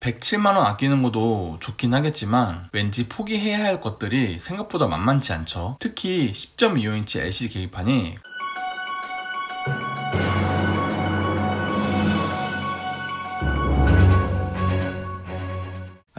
107만원 아끼는 것도 좋긴 하겠지만 왠지 포기해야 할 것들이 생각보다 만만치 않죠. 특히 10.25인치 LCD 계기판이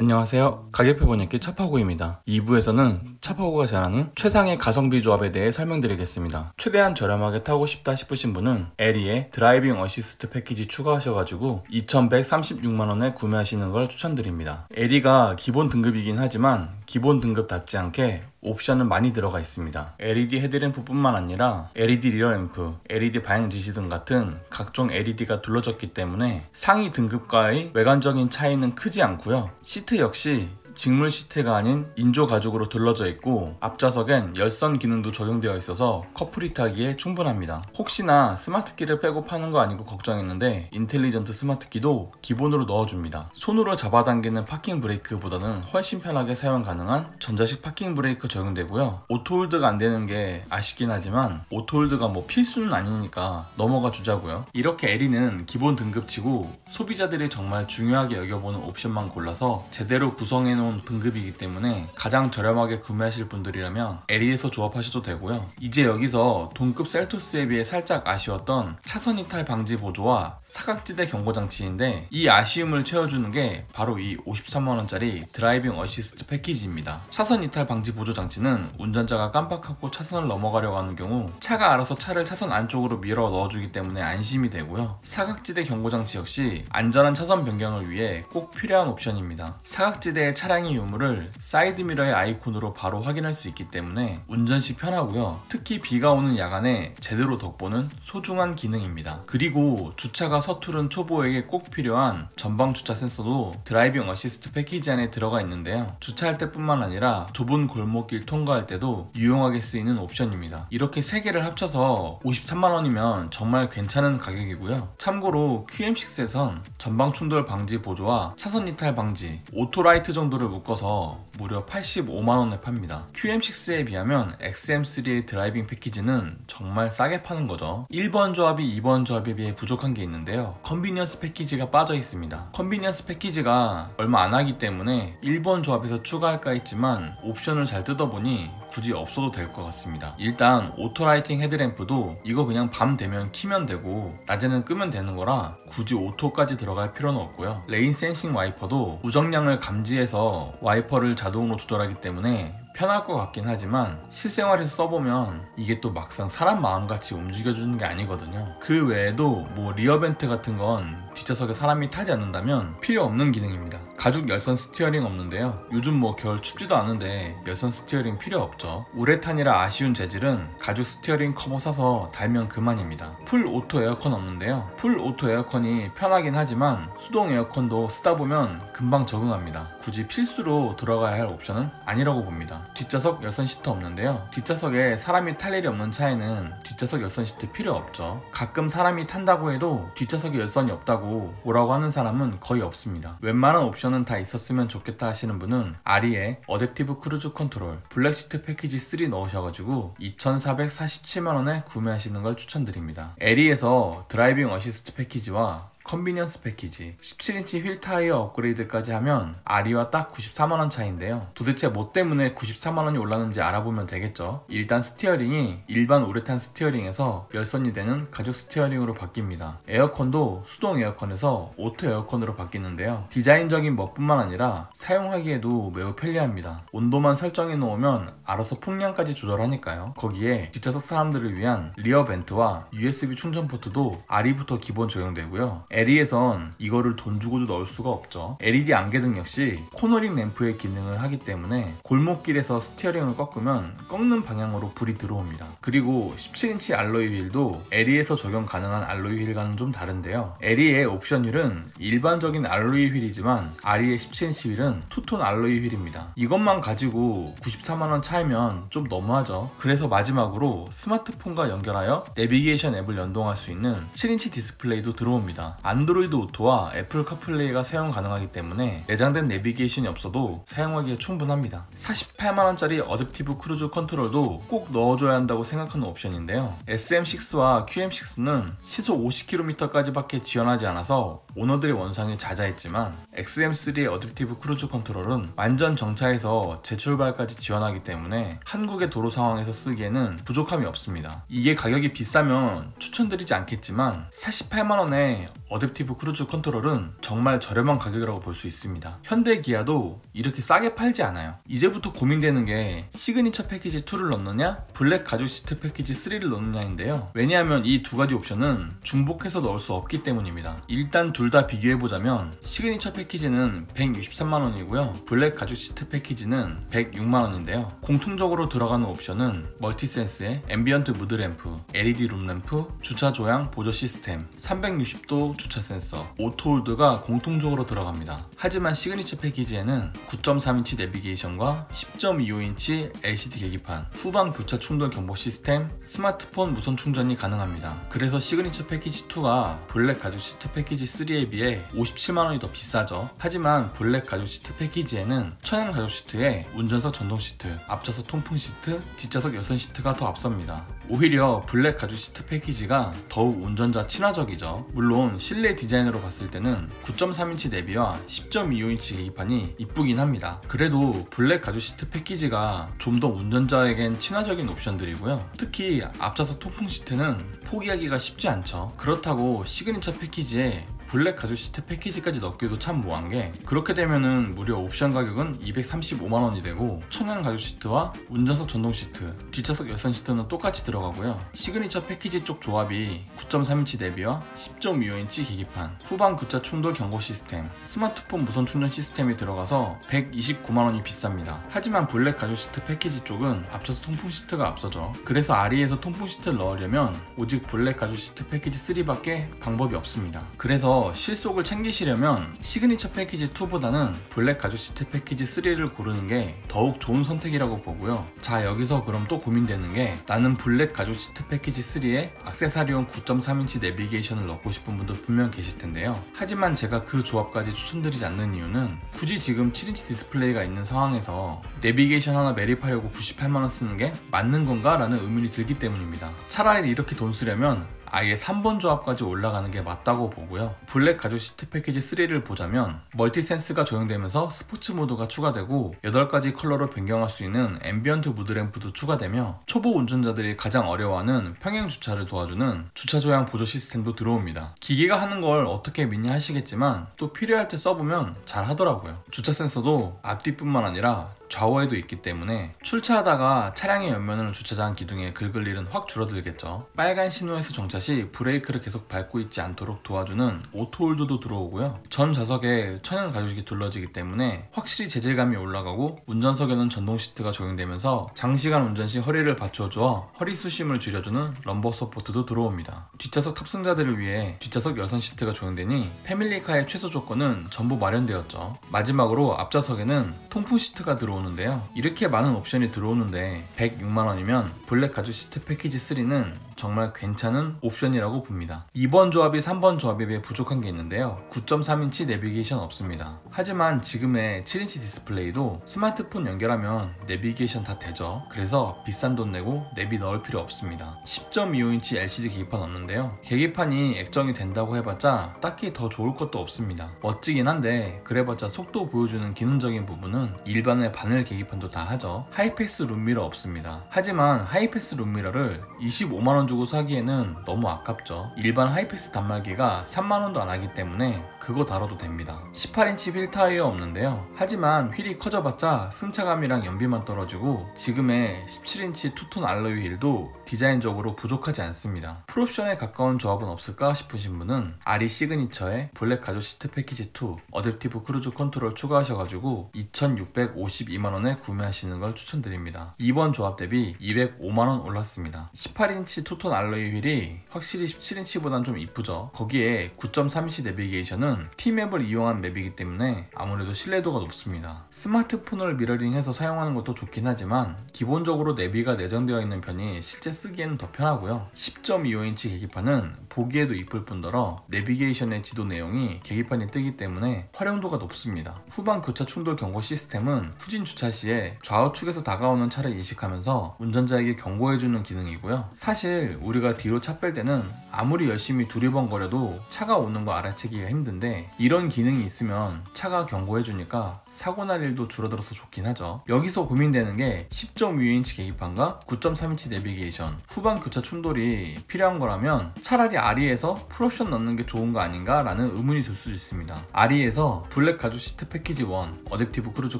안녕하세요. 가격표본읽기 차파고입니다. 2부에서는 차파고가 제안하는 최상의 가성비 조합에 대해 설명드리겠습니다. 최대한 저렴하게 타고 싶다 싶으신 분은 에리의 드라이빙 어시스트 패키지 추가하셔가지고 2136만원에 구매하시는 걸 추천드립니다. 에리가 기본 등급이긴 하지만 기본 등급답지 않게 옵션은 많이 들어가 있습니다. LED 헤드램프 뿐만 아니라 LED 리어램프, LED 방향 지시 등 같은 각종 LED가 둘러졌기 때문에 상위 등급과의 외관적인 차이는 크지 않고요. 시트 역시 직물 시트가 아닌 인조 가죽으로 둘러져 있고 앞좌석엔 열선 기능도 적용되어 있어서 커플이 타기에 충분합니다. 혹시나 스마트키를 빼고 파는 거 아니고 걱정했는데 인텔리전트 스마트키도 기본으로 넣어줍니다. 손으로 잡아당기는 파킹 브레이크보다는 훨씬 편하게 사용 가능한 전자식 파킹 브레이크 적용되고요. 오토홀드가 안 되는 게 아쉽긴 하지만 오토홀드가 뭐 필수는 아니니까 넘어가 주자고요. 이렇게 에리는 기본 등급치고 소비자들이 정말 중요하게 여겨보는 옵션만 골라서 제대로 구성해놓은 등급이기 때문에 가장 저렴하게 구매하실 분들이라면 에리에서 조합하셔도 되고요. 이제 여기서 동급 셀토스에 비해 살짝 아쉬웠던 차선 이탈 방지 보조와 사각지대 경고장치인데 이 아쉬움을 채워주는 게 바로 이 53만원짜리 드라이빙 어시스트 패키지입니다. 차선 이탈 방지 보조 장치는 운전자가 깜빡하고 차선을 넘어가려고 하는 경우 차가 알아서 차를 차선 안쪽으로 밀어 넣어주기 때문에 안심이 되고요. 사각지대 경고장치 역시 안전한 차선 변경을 위해 꼭 필요한 옵션입니다. 사각지대의 차량의 유무를 사이드미러의 아이콘으로 바로 확인할 수 있기 때문에 운전 시 편하고요. 특히 비가 오는 야간에 제대로 덕보는 소중한 기능입니다. 그리고 주차가 서투른 초보에게 꼭 필요한 전방 주차 센서도 드라이빙 어시스트 패키지 안에 들어가 있는데요. 주차할 때뿐만 아니라 좁은 골목길 통과할 때도 유용하게 쓰이는 옵션입니다. 이렇게 3개를 합쳐서 53만원이면 정말 괜찮은 가격이고요. 참고로 QM6에선 전방 충돌 방지 보조와 차선 이탈 방지, 오토라이트 정도를 묶어서 무려 85만원에 팝니다. QM6에 비하면 XM3의 드라이빙 패키지는 정말 싸게 파는 거죠. 1번 조합이 2번 조합에 비해 부족한 게 있는데요. 컨비니언스 패키지가 빠져 있습니다. 컨비니언스 패키지가 얼마 안 하기 때문에 1번 조합에서 추가할까 했지만 옵션을 잘 뜯어보니 굳이 없어도 될 것 같습니다. 일단 오토라이팅 헤드램프도 이거 그냥 밤 되면 키면 되고 낮에는 끄면 되는 거라 굳이 오토까지 들어갈 필요는 없고요. 레인 센싱 와이퍼도 우정량을 감지해서 와이퍼를 자동으로 조절하기 때문에 편할 것 같긴 하지만 실생활에서 써보면 이게 또 막상 사람 마음같이 움직여주는 게 아니거든요. 그 외에도 뭐 리어벤트 같은 건 뒷좌석에 사람이 타지 않는다면 필요 없는 기능입니다. 가죽 열선 스티어링 없는데요. 요즘 뭐 겨울 춥지도 않은데 열선 스티어링 필요 없죠. 우레탄이라 아쉬운 재질은 가죽 스티어링 커버 사서 달면 그만입니다. 풀 오토 에어컨 없는데요. 풀 오토 에어컨이 편하긴 하지만 수동 에어컨도 쓰다 보면 금방 적응합니다. 굳이 필수로 들어가야 할 옵션은 아니라고 봅니다. 뒷좌석 열선 시트 없는데요. 뒷좌석에 사람이 탈 일이 없는 차에는 뒷좌석 열선 시트 필요 없죠. 가끔 사람이 탄다고 해도 뒷좌석에 열선이 없다고 뭐라고 하는 사람은 거의 없습니다. 웬만한 옵션은 다 있었으면 좋겠다 하시는 분은 아리에 어댑티브 크루즈 컨트롤 블랙시트 패키지 3 넣으셔가지고 2447만원에 구매하시는 걸 추천드립니다. 에리에서 드라이빙 어시스트 패키지와 컨비니언스 패키지 17인치 휠 타이어 업그레이드까지 하면 아리와 딱 94만원 차이인데요. 도대체 뭐 때문에 94만원이 올랐는지 알아보면 되겠죠. 일단 스티어링이 일반 우레탄 스티어링에서 열선이 되는 가죽 스티어링으로 바뀝니다. 에어컨도 수동 에어컨에서 오토 에어컨으로 바뀌는데요. 디자인적인 멋뿐만 아니라 사용하기에도 매우 편리합니다. 온도만 설정해 놓으면 알아서 풍량까지 조절하니까요. 거기에 뒷좌석 사람들을 위한 리어 벤트와 USB 충전 포트도 아리부터 기본 적용되고요. 에리에선 이거를 돈 주고도 넣을 수가 없죠. LED 안개등 역시 코너링 램프의 기능을 하기 때문에 골목길에서 스티어링을 꺾으면 꺾는 방향으로 불이 들어옵니다. 그리고 17인치 알로이 휠도 에리에서 적용 가능한 알로이 휠과는 좀 다른데요. 에리의 옵션 휠은 일반적인 알로이 휠이지만 아리의 17인치 휠은 투톤 알로이 휠입니다. 이것만 가지고 94만원 차이면 좀 너무하죠. 그래서 마지막으로 스마트폰과 연결하여 내비게이션 앱을 연동할 수 있는 7인치 디스플레이도 들어옵니다. 안드로이드 오토와 애플 카플레이가 사용 가능하기 때문에 내장된 내비게이션이 없어도 사용하기에 충분합니다. 48만원짜리 어댑티브 크루즈 컨트롤도 꼭 넣어줘야 한다고 생각하는 옵션인데요. SM6와 QM6는 시속 50km까지 밖에 지원하지 않아서 오너들의 원상이 자자했지만 XM3의 어댑티브 크루즈 컨트롤은 완전 정차에서 재출발까지 지원하기 때문에 한국의 도로 상황에서 쓰기에는 부족함이 없습니다. 이게 가격이 비싸면 추천드리지 않겠지만 48만원에 어댑티브 크루즈 컨트롤은 정말 저렴한 가격이라고 볼 수 있습니다. 현대 기아도 이렇게 싸게 팔지 않아요. 이제부터 고민되는 게 시그니처 패키지 2를 넣느냐 블랙 가죽 시트 패키지 3를 넣느냐인데요. 왜냐하면 이 두 가지 옵션은 중복해서 넣을 수 없기 때문입니다. 일단 둘 다 비교해보자면 시그니처 패키지는 163만원이고요 블랙 가죽 시트 패키지는 106만원인데요 공통적으로 들어가는 옵션은 멀티센스의 앰비언트 무드 램프, LED 룸 램프, 주차 조향 보조 시스템, 360도 주차 센서, 오토홀드가 공통적으로 들어갑니다. 하지만 시그니처 패키지에는 9.3인치 내비게이션과 10.25인치 LCD 계기판, 후방 교차 충돌 경보 시스템, 스마트폰 무선 충전이 가능합니다. 그래서 시그니처 패키지 2가 블랙 가죽 시트 패키지 3에 비해 57만원이 더 비싸죠. 하지만 블랙 가죽 시트 패키지에는 천연 가죽 시트에 운전석 전동 시트, 앞좌석 통풍 시트, 뒷좌석 여선 시트가 더 앞섭니다. 오히려 블랙 가죽 시트 패키지가 더욱 운전자 친화적이죠. 물론 실내 디자인으로 봤을 때는 9.3인치 내비와 10.25인치 계기판이 이쁘긴 합니다. 그래도 블랙 가죽 시트 패키지가 좀 더 운전자에겐 친화적인 옵션들이고요. 특히 앞좌석 통풍 시트는 포기하기가 쉽지 않죠. 그렇다고 시그니처 패키지에 블랙 가죽 시트 패키지까지 넣기도 참 뭐한게 그렇게 되면은 무려 옵션 가격은 235만원이 되고 천연 가죽 시트와 운전석 전동 시트, 뒷좌석 여선 시트는 똑같이 들어가고요. 시그니처 패키지 쪽 조합이 9.3인치 내비와 10.25인치 계기판, 후방 교차 충돌 경고 시스템, 스마트폰 무선 충전 시스템이 들어가서 129만원이 비쌉니다. 하지만 블랙 가죽 시트 패키지 쪽은 앞차서 통풍 시트가 앞서죠. 그래서 아리에서 통풍 시트를 넣으려면 오직 블랙 가죽 시트 패키지 3밖에 방법이 없습니다. 그래서 실속을 챙기시려면 시그니처 패키지 2보다는 블랙 가죽 시트 패키지 3를 고르는 게 더욱 좋은 선택이라고 보고요. 자, 여기서 그럼 또 고민되는 게 나는 블랙 가죽 시트 패키지 3에 액세서리용 9.3인치 내비게이션을 넣고 싶은 분도 분명 계실 텐데요. 하지만 제가 그 조합까지 추천드리지 않는 이유는 굳이 지금 7인치 디스플레이가 있는 상황에서 내비게이션 하나 매립하려고 98만원 쓰는 게 맞는 건가? 라는 의문이 들기 때문입니다. 차라리 이렇게 돈 쓰려면 아예 3번 조합까지 올라가는 게 맞다고 보고요. 블랙 가죽 시트 패키지 3를 보자면 멀티센스가 적용되면서 스포츠 모드가 추가되고 8가지 컬러로 변경할 수 있는 앰비언트 무드 램프도 추가되며 초보 운전자들이 가장 어려워하는 평행 주차를 도와주는 주차 조향 보조 시스템도 들어옵니다. 기계가 하는 걸 어떻게 믿냐 하시겠지만 또 필요할 때 써보면 잘 하더라고요. 주차 센서도 앞뒤뿐만 아니라 좌우에도 있기 때문에 출차하다가 차량의 옆면을 주차장 기둥에 긁을 일은 확 줄어들겠죠. 빨간 신호에서 정차 시 브레이크를 계속 밟고 있지 않도록 도와주는 오토홀드도 들어오고요. 전 좌석에 천연 가죽이 둘러지기 때문에 확실히 재질감이 올라가고 운전석에는 전동 시트가 적용되면서 장시간 운전 시 허리를 받쳐주어 허리 수심을 줄여주는 럼버 서포트도 들어옵니다. 뒷좌석 탑승자들을 위해 뒷좌석 여선 시트가 적용되니 패밀리카의 최소 조건은 전부 마련되었죠. 마지막으로 앞좌석에는 통풍 시트가 들어오는데요. 이렇게 많은 옵션이 들어오는데 106만원이면 블랙 가죽 시트 패키지 3는 정말 괜찮은 옵션이라고 봅니다. 2번 조합이 3번 조합에 비해 부족한 게 있는데요. 9.3인치 내비게이션 없습니다. 하지만 지금의 7인치 디스플레이도 스마트폰 연결하면 내비게이션 다 되죠. 그래서 비싼 돈 내고 내비 넣을 필요 없습니다. 10.25인치 LCD 계기판 없는데요. 계기판이 액정이 된다고 해봤자 딱히 더 좋을 것도 없습니다. 멋지긴 한데 그래봤자 속도 보여주는 기능적인 부분은 일반의 바늘 계기판도 다 하죠. 하이패스 룸미러 없습니다. 하지만 하이패스 룸미러를 25만원 주고 사기에는 너무 아깝죠. 일반 하이패스 단말기가 3만원도 안 하기 때문에 그거 다뤄도 됩니다. 18인치 휠 타이어 없는데요. 하지만 휠이 커져봤자 승차감이랑 연비만 떨어지고 지금의 17인치 투톤 알로이 휠도 디자인적으로 부족하지 않습니다. 풀옵션에 가까운 조합은 없을까 싶으신 분은 아리 시그니처의 블랙 가죽 시트 패키지 2, 어댑티브 크루즈 컨트롤 컨트롤 추가하셔가지고 2,652만원에 구매하시는 걸 추천드립니다. 이번 조합 대비 205만원 올랐습니다. 18인치 투톤 알로이 휠이 확실히 17인치보단 좀 이쁘죠. 거기에 9.3인치 내비게이션은 T맵을 이용한 맵이기 때문에 아무래도 신뢰도가 높습니다. 스마트폰을 미러링해서 사용하는 것도 좋긴 하지만 기본적으로 내비가 내장되어 있는 편이 실제 쓰기에는 더 편하고요. 10.25인치 계기판은 보기에도 이쁠 뿐더러 내비게이션의 지도 내용이 계기판에 뜨기 때문에 활용도가 높습니다. 후방 교차 충돌 경고 시스템은 후진 주차 시에 좌우측에서 다가오는 차를 인식하면서 운전자에게 경고해주는 기능이고요. 사실 우리가 뒤로 차 뺄 때는 아무리 열심히 두리번거려도 차가 오는 거 알아채기가 힘든데 이런 기능이 있으면 차가 경고해주니까 사고 날 일도 줄어들어서 좋긴 하죠. 여기서 고민되는 게 10.25인치 계기판과 9.3인치 내비게이션, 후방 교차 충돌이 필요한 거라면 차라리 아리에서 풀옵션 넣는 게 좋은 거 아닌가 라는 의문이 들 수 있습니다. 아리에서 블랙 가죽 시트 패키지 1, 어댑티브 크루즈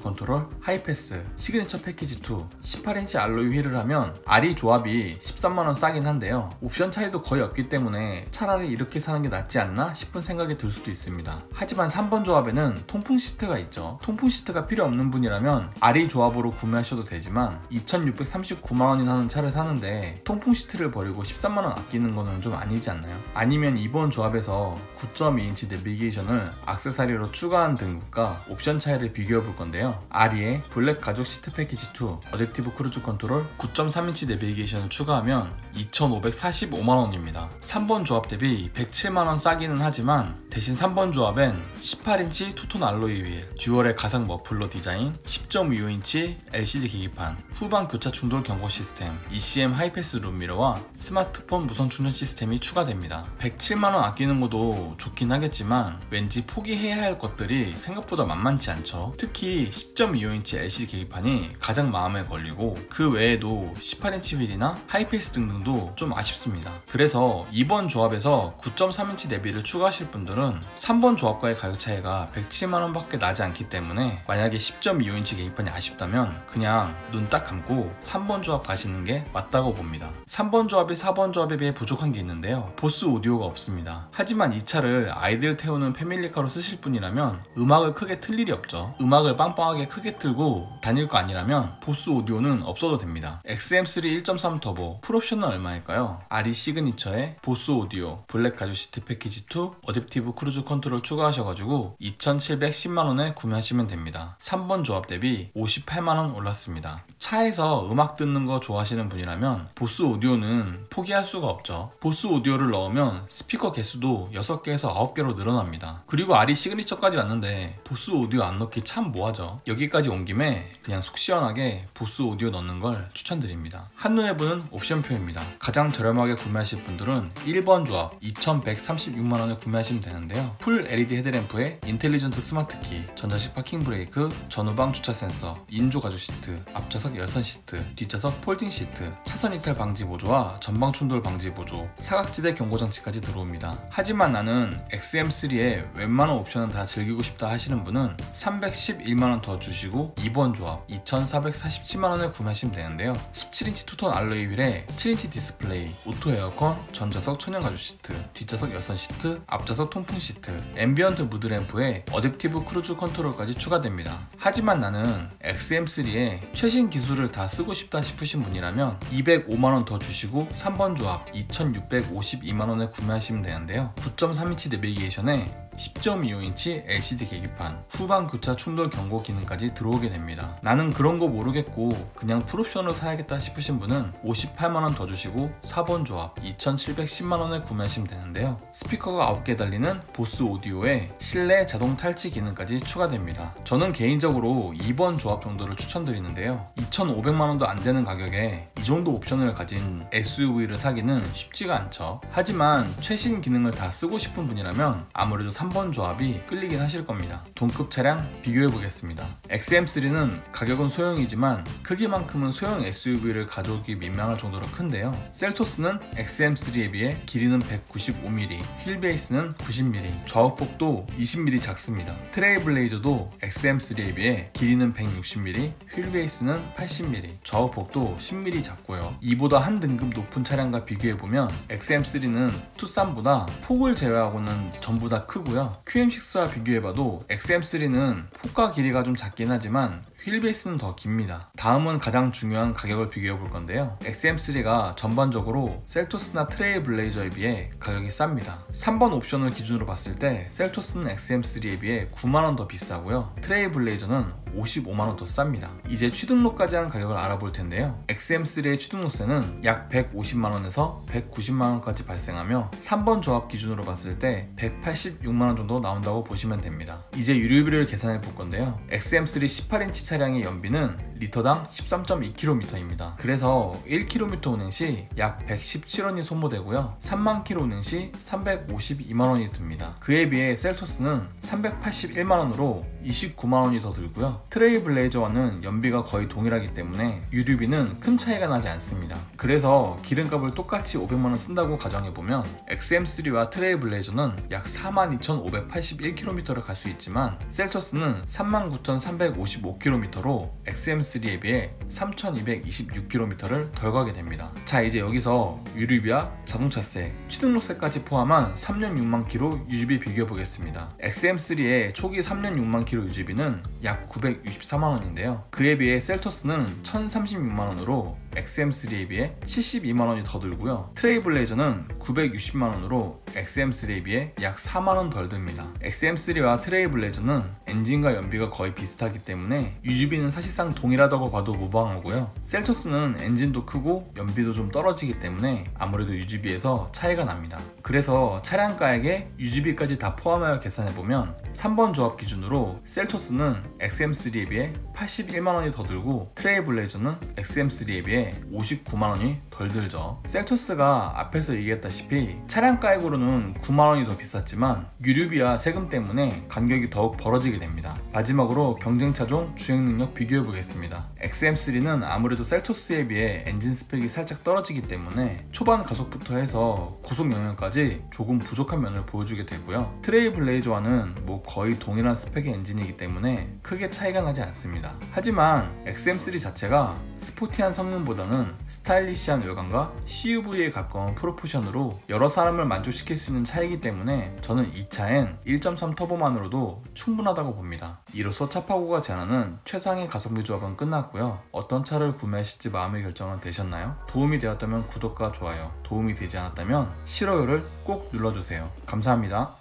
컨트롤, 하이패스, 시그니처 패키지 2, 18인치 알로이 휠을 하면 아리 조합이 13만원 싸긴 한데요. 옵션 차이도 거의 없기 때문에 차라리 이렇게 사는 게 낫지 않나 싶은 생각이 들 수도 있습니다. 하지만 3번 조합에는 통풍 시트가 있죠. 통풍 시트가 필요 없는 분이라면 아리 조합으로 구매하셔도 되지만 2,639만원이나 하는 차를 사는데 통풍 시트를 버리고 13만원 아끼는 거는 좀 아니지 않나요? 아니면 이번 조합에서 9.2인치 내비게이션을 액세서리로 추가한 등급과 옵션 차이를 비교해 볼 건데요. 아리에 블랙 가죽 시트 패키지 2, 어댑티브 크루즈 컨트롤, 9.3인치 내비게이션을 추가하면 2,545만원입니다. 3번 조합 대비 107만원 싸기는 하지만 대신 3번 조합엔 18인치 투톤 알로이 휠, 듀얼의 가상 머플러 디자인, 10.25인치 LCD 계기판, 후방 교차 충돌 경고 시스템, ECM 하이패스 룸미러와 스마트폰 무선 충전 시스템이 추가됩니다. 107만원 아끼는 것도 좋긴 하겠지만 왠지 포기해야 할 것들이 생각보다 만만치 않죠. 특히 10.25인치 LCD 계기판이 가장 마음에 걸리고 그 외에도 18인치 휠이나 하이패스 등등도 좀 아쉽습니다. 그래서 이번 조합에서 9.3인치 내비를 추가하실 분들은 3번 조합과의 가격 차이가 107만원 밖에 나지 않기 때문에 만약에 10.25인치 계기판이 아쉽다면 그냥 눈 딱 감고 3번 조합 가시는 게 맞다고 봅니다. 3번 조합이 4번 조합에 비해 부족한 게 있는데요. 보스 오디오가 없습니다. 하지만 이 차를 아이들 태우는 패밀리카로 쓰실 분이라면 음악을 크게 틀 일이 없죠. 음악을 빵빵하게 크게 틀고 다닐 거 아니라면 보스 오디오는 없어도 됩니다. XM3 1.3 터보 풀옵션은 얼마일까요? 아리 시그니처에 보스 오디오, 블랙 가죽 시트 패키지 2, 어댑티브 크루즈 컨트롤 추가하셔가지고 2,710만원에 구매하시면 됩니다. 3번 조합 대비 58만원 올랐습니다. 차에서 음악 듣는 거 좋아하시는 분이라면 보스 오디오는 포기할 수가 없죠. 보스 오디오를 넣으면 스피커 개수도 6개에서 9개로 늘어납니다. 그리고 아리 시그니처까지 왔는데 보스 오디오 안 넣기 참 뭐하죠. 여기까지 온 김에 그냥 속 시원하게 보스 오디오 넣는 걸 추천드립니다. 한눈에 보는 옵션표입니다. 가장 저렴하게 구매하실 분들은 1번 조합 2,136만원에 구매하시면 되는데요. 풀 LED 헤드램프에 인텔리전트 스마트키, 전자식 파킹 브레이크, 전후방 주차 센서, 인조 가죽 시트, 앞좌석 열선 시트, 뒷좌석 폴딩 시트, 차선 이탈 방지 보조와 전방 충돌 방지 보조, 사각지대 경고 장치까지 들어옵니다. 하지만 나는 XM3의 웬만한 옵션은 다 즐기고 싶다 하시는 분은 311만원 더 주시고 2번 조합 2,447만원에 구매하시면 되는데요. 17인치 투톤 알로이 휠에 7인치 디스플레이, 오토 에어컨, 전좌석 천연 가죽 시트, 뒷좌석 열선 시트, 앞좌석 통풍 시트, 앰비언트 무드 램프에 어댑티브 크루즈 컨트롤까지 추가됩니다. 하지만 나는 XM3의 최신 기술을 다 쓰고 싶다 싶으신 분이라면 205만원 더 주시고 3번 조합 2,652만원에 구매하시면 되는데요. 9.3인치 내비게이션에 10.25인치 LCD 계기판, 후방 교차 충돌 경고 기능까지 들어오게 됩니다. 나는 그런 거 모르겠고 그냥 풀옵션으로 사야겠다 싶으신 분은 58만원 더 주시고 4번 조합 2,710만원에 구매하시면 되는데요. 스피커가 9개 달리는 보스 오디오에 실내 자동 탈취 기능까지 추가됩니다. 저는 개인적으로 2번 조합 정도를 추천드리는데요. 2,500만원도 안 되는 가격에 이 정도 옵션을 가진 SUV를 사기는 쉽지가 않죠. 하지만 최신 기능을 다 쓰고 싶은 분이라면 아무래도 3번 조합이 끌리긴 하실 겁니다. 동급 차량 비교해 보겠습니다. XM3는 가격은 소형이지만 크기만큼은 소형 SUV를 가져오기 민망할 정도로 큰데요. 셀토스는 XM3에 비해 길이는 195mm, 휠 베이스는 90mm, 좌우폭도 20mm 작습니다. 트레일블레이저도 XM3에 비해 길이는 160mm, 휠 베이스는 80mm, 좌우폭도 10mm 작고요. 이보다 한 등급 높은 차량과 비교해보면 XM3는 투싼보다 폭을 제외하고는 전부 다 크고요. 있고요. QM6와 비교해봐도 XM3는 폭과 길이가 좀 작긴 하지만 휠베이스는 더 깁니다. 다음은 가장 중요한 가격을 비교해 볼 건데요. XM3가 전반적으로 셀토스나 트레일블레이저에 비해 가격이 쌉니다. 3번 옵션을 기준으로 봤을 때 셀토스는 XM3에 비해 9만원 더 비싸고요. 트레일블레이저는 55만원 더 쌉니다. 이제 취등록까지 한 가격을 알아볼 텐데요. XM3의 취등록세는 약 150만원에서 190만원까지 발생하며 3번 조합 기준으로 봤을 때 186만원 정도 나온다고 보시면 됩니다. 이제 유류비를 계산해 볼 건데요. XM3 18인치 차량의 연비는 리터당 13.2km입니다. 그래서 1km 운행 시 약 117원이 소모되고요. 3만 km 운행 시 352만원이 듭니다. 그에 비해 셀토스는 381만원으로 29만원이 더 들고요. 트레일블레이저와는 연비가 거의 동일하기 때문에 유류비는 큰 차이가 나지 않습니다. 그래서 기름값을 똑같이 500만원 쓴다고 가정해보면 XM3와 트레일블레이저는 약 42,581km를 갈 수 있지만 셀토스는 39,355km로 XM3에 비해 3,226km를 덜 가게 됩니다. 자, 이제 여기서 유류비와 자동차세, 취등록세까지 포함한 3년 6만 km 유지비 비교해 보겠습니다. XM3의 초기 3년 6만 km 유지비는 약 964만원인데요. 그에 비해 셀토스는 1,036만원으로 XM3에 비해 72만원이 더 들고요. 트레일블레이저는 960만원으로 XM3에 비해 약 4만원 덜 듭니다. XM3와 트레일블레이저는 엔진과 연비가 거의 비슷하기 때문에 유지비는 사실상 동일하다고 봐도 무방하고요. 셀토스는 엔진도 크고 연비도 좀 떨어지기 때문에 아무래도 유지비에서 차이가 납니다. 그래서 차량가액에 유지비까지 다 포함하여 계산해보면 3번 조합 기준으로 셀토스는 XM3에 비해 81만원이 더 들고 트레일블레이저는 XM3에 비해 59만원이 덜 들죠. 셀토스가 앞에서 얘기했다시피 차량가액으로는 9만원이 더 비쌌지만 유류비와 세금 때문에 간격이 더욱 벌어지게 됩니다. 마지막으로 경쟁차종 주행능력 비교해 보겠습니다. XM3는 아무래도 셀토스에 비해 엔진 스펙이 살짝 떨어지기 때문에 초반 가속부터 해서 고속 영역까지 조금 부족한 면을 보여주게 되고요. 트레일블레이저와는 거의 동일한 스펙의 엔진이기 때문에 크게 차이가 나지 않습니다. 하지만 XM3 자체가 스포티한 성능보다는 스타일리시한 외관과 CUV에 가까운 프로포션으로 여러 사람을 만족시킬 수 있는 차이기 때문에 저는 이 차엔 1.3 터보만으로도 충분하다고 봅니다. 이로써 차파고가 제안하는 최상의 가성비 조합은 끝났고요. 어떤 차를 구매하실지 마음의 결정은 되셨나요? 도움이 되었다면 구독과 좋아요, 도움이 되지 않았다면 싫어요를 꼭 눌러주세요. 감사합니다.